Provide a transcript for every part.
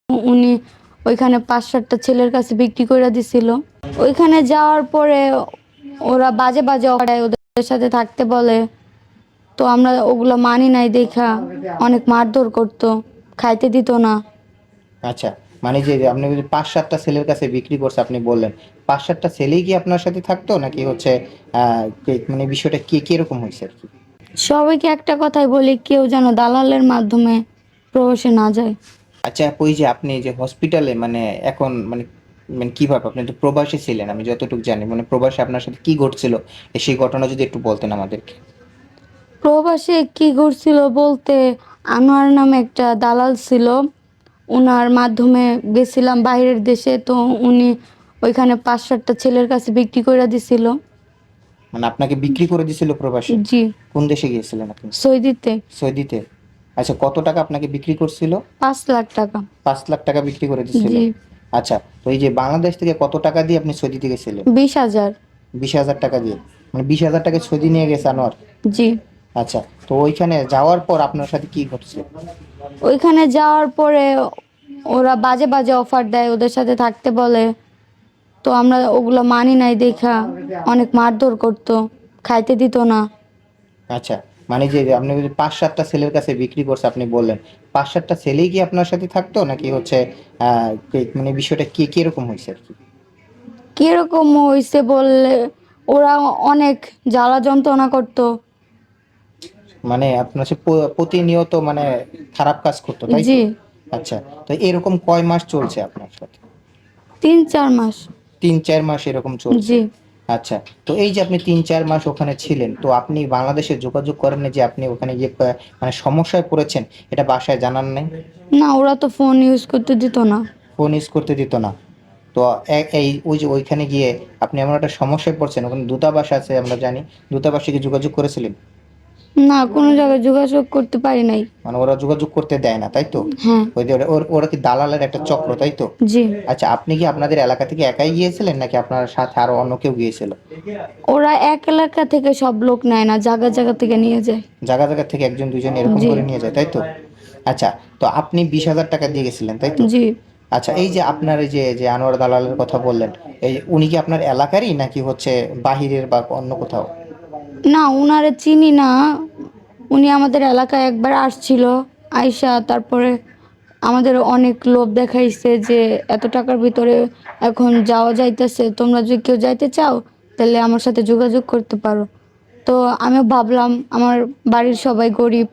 উনি ওইখানে ৫-৭টা ছেলের কাছে বিক্রি করে দিছিল। ওইখানে যাওয়ার পরে ওরা বাজে বাজে অফার দেয়, ওদের সাথে থাকতে বলে। তো আমরা ওগুলো মানি নাই দেখা অনেক মারধর করতো, খাইতে দিত না। আচ্ছা, মানে যে আপনি যদি ৫-৭টা ছেলের কাছে বিক্রি করছে আপনি বললেন, ৫-৭টা ছেলেই কি আপনার সাথে থাকতো নাকি হচ্ছে মানে বিষয়টা কি কিরকম হয়েছে আর কি? সবাইকে একটা কথাই বলি, কেউ যেন দালালের মাধ্যমে প্রবাসে না যায়। আচ্ছা আপু, এই যে আপনি যে হসপিটালে মানে এখন মানে মানে কিভাবে আপনি তো প্রবাসী ছিলেন, আমি যতটুকু জানি মানে প্রবাসে আপনার সাথে কি ঘটছিল সেই ঘটনা যদি একটু বলতেন আমাদেরকে। প্রবাসে কি ঘটছিল বলতে, আনোয়ার নামে একটা দালাল ছিল, উনার মাধ্যমে গেছিলাম বাইরের দেশে। তো উনি ওইখানে ৫-৭টা ছেলের কাছে বিক্রি করে দিছিল। মানে আপনাকে বিক্রি করে দিছিল প্রবাসে? জি। কোন দেশে গিয়েছিলেন আপনি? সৌদিতে। সৌদিতে। আচ্ছা, কত টাকা আপনাকে বিক্রি করছিল? ৫ লাখ টাকা। ৫ লাখ টাকা বিক্রি করে দিচ্ছিল। জি। আচ্ছা, তো এই যে বাংলাদেশ থেকে কত টাকা দিয়ে আপনি সৌদিতে গেছিলেন? ২০,০০০। ২০,০০০ টাকা দিয়ে? মানে ২০,০০০ টাকা সৌদি নিয়ে গেছে আনোয়ার? জি। আচ্ছা, তো ওইখানে যাওয়ার পর আপনার সাথে কি ঘটছে? ওইখানে যাওয়ার পরে ওরা বাজে বাজে অফার দেয়, ওদের সাথে থাকতে বলে। তো আমরা ওগুলো মানি নাই দেখা অনেক মারধর করতো, খাইতে দিত না। আচ্ছা, মানে যে আপনি যদি ৫-৭টা ছেলের কাছে বিক্রি করছে আপনি বললেন, ৫-৭টা ছেলেই কি আপনার সাথে থাকতো নাকি হচ্ছে মানে বিষয়টা কি কিরকম হয়েছে আর কি? কিরকম হয়েছে বললে, ওরা অনেক জ্বালা যন্ত্রণা করতো। মানে আপনার হচ্ছে প্রতিনিয়ত মানে খারাপ কাজ করতো, তাই জি। তো? আচ্ছা, তো এরকম কয় মাস চলছে আপনার সাথে? ৩-৪ মাস। ৩-৪ মাস এরকম চলছে। জি। আচ্ছা, তো এই যে আপনি ৩-৪ মাস ওখানে ছিলেন, তো আপনি বাংলাদেশে যোগাযোগ করেননি যে আপনি ওখানে গিয়ে মানে সমস্যায় পড়েছেন, এটা বাসায় জানান নাই? না, ওরা তো ফোন ইউজ করতে দিত না। ফোন ইউজ করতে দিত না? তো এই ওই যে ওইখানে গিয়ে আপনি এমন একটা সমস্যায় পড়ছেন, ওখানে দূতাবাস আছে আমরা জানি, দূতাবাসে কি যোগাযোগ করেছিলেন? না, কোনো জায়গায় যোগাযোগ করতে পারি নাই। মানে ওরা যোগাযোগ করতে দেয় না, তাই তো? হ্যাঁ। ওই যে ওরা কি দালালের একটা চক্র, তাই তো? জি। আচ্ছা, আপনি কি আপনাদের এলাকা থেকে একাই গিয়েছিলেন নাকি আপনার সাথে আরো অন্য কেউ গিয়েছিল? ওরা এক এলাকা থেকে সব লোক নেয় না, জায়গা জায়গা থেকে নিয়ে যায়। জায়গা জায়গা থেকে একজন দুইজন এরকম জি। করে নিয়ে যায়, তাই তো? আচ্ছা, তো আপনি ২০,০০০ টাকা দিয়ে গেছিলেন, তাই তো? জি। আচ্ছা, এই যে আপনার এই যে যে আনোয়ার দালালের কথা বললেন, এই উনি কি আপনার এলাকারই নাকি হচ্ছে বাহিরের বা অন্য কোথাও? না, উনারে চিনি না। উনি আমাদের এলাকায় একবার আসছিল, আইসা তারপরে আমাদের অনেক লোভ দেখাইছে যে এত টাকার ভিতরে এখন যাওয়া যাইতেছে, তোমরা যদি কেউ যাইতে চাও তাহলে আমার সাথে যোগাযোগ করতে পারো। তো আমিও ভাবলাম আমার বাড়ির সবাই গরিব,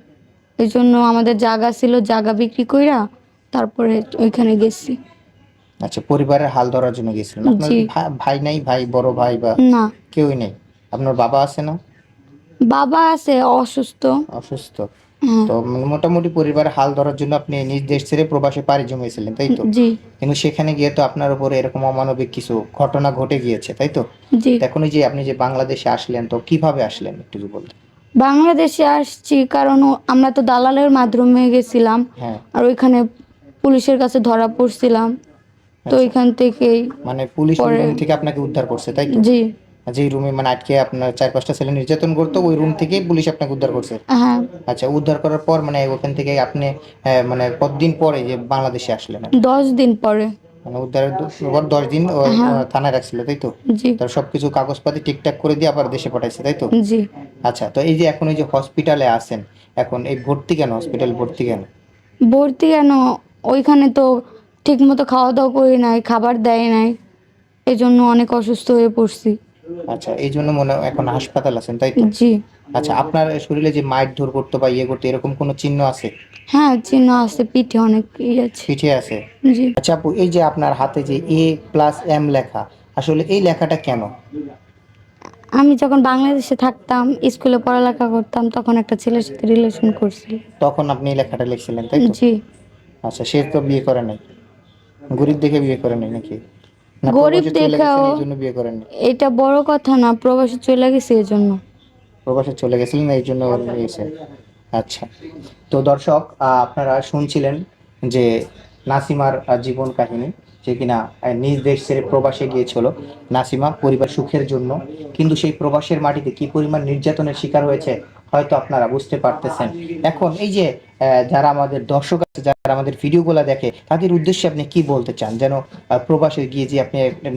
এই জন্য আমাদের জায়গা ছিল, জায়গা বিক্রি কইরা তারপরে ওইখানে গেছি। আচ্ছা, পরিবারের হাল ধরার জন্য গেছিলেন। আপনার জি। কি ভাই নাই? ভাই, বড় ভাই বা না। কেউই নেই? আপনার বাবা আছে না? বাবা আছে, অসুস্থ। অসুস্থ। হ্যাঁ। তো মানে মোটামুটি পরিবারের হাল ধরার জন্য আপনি নিজ দেশ ছেড়ে প্রবাসে পাড়ি জমিয়েছিলেন, তাই তো? জি। কিন্তু সেখানে গিয়ে তো আপনার উপরে এরকম অমানবিক কিছু ঘটনা ঘটে গিয়েছে, তাই তো? জি। তো এখন ওই যে আপনি যে বাংলাদেশে আসলেন, তো কিভাবে আসলেন একটু যদি বলতেন? বাংলাদেশে আসছি কারণ আমরা তো দালালের মাধ্যমে গেছিলাম। হ্যাঁ। আর ওইখানে পুলিশের কাছে ধরা পড়ছিলাম। তো আচ্ছা, ওইখান থেকেই মানে পুলিশ ওই পরে। রুম থেকে আপনাকে উদ্ধার করছে, তাই তো? জি। যেই রুমে মানে আটকে আপনার ৪-৫টা ছেলে নির্যাতন করতো, ওই রুম থেকেই পুলিশ আপনাকে উদ্ধার করছে? হ্যাঁ। আচ্ছা, উদ্ধার করার পর মানে ওখান থেকে আপনি মানে কতদিন পরে যে বাংলাদেশে আসলেন আর কি? 10 দিন পরে। মানে উদ্ধারের পর ১০ দিন হ্যাঁ। থানায় রাখছিল, তাই তো? জি। তার সবকিছু কাগজপাতি ঠিকঠাক করে দিয়ে আবার দেশে পাঠাইছে, তাই তো? জি। আচ্ছা, তো এই যে এখন এই যে হসপিটালে আছেন, এখন এই ভর্তি কেন, হসপিটাল ভর্তি কেন? ভর্তি কেন? ওইখানে তো ঠিক মতো খাওয়া দাওয়া করি নাই, খাবার দেয় নাই, এই জন্য অনেক অসুস্থ হয়ে পড়ছি। আচ্ছা, এই জন্য মনে হয় এখন হাসপাতাল আছেন, তাই তো? জি। আচ্ছা, আপনার শরীরে যে মারধর করতো বা ইয়ে করতো এরকম কোনো চিহ্ন আছে? হ্যাঁ, চিহ্ন আছে, পিঠে অনেক আছে। পিঠে আছে? জি। আচ্ছা আপু, এই যে আপনার হাতে যে A+M লেখা, আসলে এই লেখাটা কেন? আমি যখন বাংলাদেশে থাকতাম, স্কুলে পড়ালেখা করতাম, তখন একটা ছেলের সাথে রিলেশন করছি। তখন আপনি এই লেখাটা লিখছিলেন, তাই তো? জি। আচ্ছা, সে তো বিয়ে করে নাই? গরিব দেখে বিয়ে করে নাই নাকি? না গরিব প্রবাসে চলে দেখাও, গেছেন এই জন্য বিয়ে করেননি? এটা বড় কথা না, প্রবাসে চলে গেছে এজন্য। প্রবাসে চলে গেছিলেন এই জন্য ওর হয়েছে। আচ্ছা, তো দর্শক আপনারা শুনছিলেন যে নাসিমার জীবন কাহিনী, যে কিনা নিজ দেশ ছেড়ে প্রবাসে গিয়েছিল নাসিমা পরিবার সুখের জন্য, কিন্তু সেই প্রবাসের মাটিতে কি পরিমাণ নির্যাতনের শিকার হয়েছে হয়তো আপনারা বুঝতে পারতেছেন। এখন এই যে যারা আমাদের দর্শক আছে, যারা আমাদের ভিডিওগুলো দেখে, তাদের উদ্দেশ্যে আপনি কি বলতে চান? যেন প্রবাসে গিয়ে যে আপনি একটা